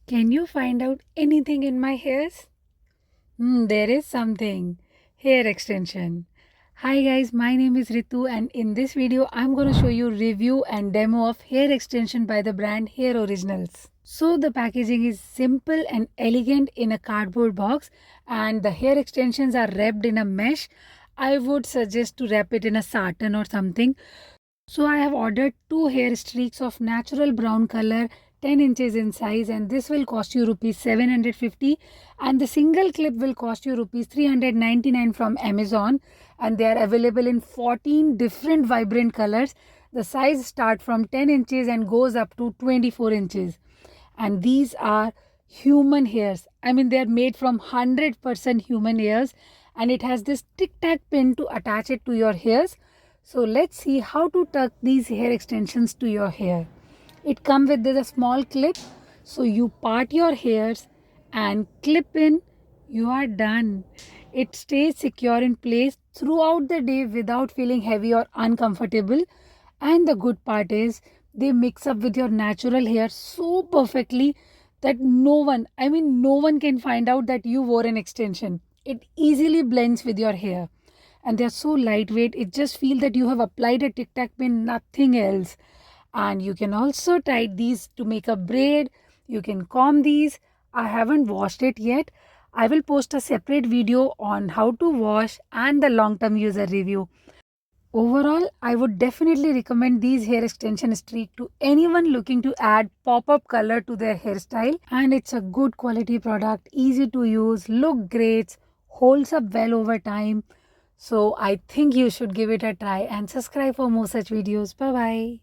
Can you find out anything in my hairs? There is something. Hair extension. Hi guys, my name is Ritu and in this video I'm going to show you review and demo of hair extension by the brand Hair Originals. So the packaging is simple and elegant in a cardboard box and the hair extensions are wrapped in a mesh. I would suggest to wrap it in a sartan or something. So I have ordered 2 hair streaks of natural brown color 10 inches in size and this will cost you rupees 750 and the single clip will cost you rupees 399 from Amazon and they are available in 14 different vibrant colors. The size start from 10 inches and goes up to 24 inches and these are human hairs. I mean they are made from 100% human hairs and it has this tic tac pin to attach it to your hairs. So let's see how to tuck these hair extensions to your hair. It comes with a small clip. So you part your hairs and clip in. You are done. It stays secure in place throughout the day without feeling heavy or uncomfortable. And the good part is they mix up with your natural hair so perfectly that no one can find out that you wore an extension. It easily blends with your hair and they're so lightweight, it just feels that you have applied a tic tac pin, nothing else. And you can also tie these to make a braid. You can comb these. I haven't washed it yet. I will post a separate video on how to wash and the long-term user review. Overall, I would definitely recommend these hair extension streak to anyone looking to add pop-up color to their hairstyle. And it's a good quality product, easy to use, look great, holds up well over time. So I think you should give it a try and subscribe for more such videos. Bye bye.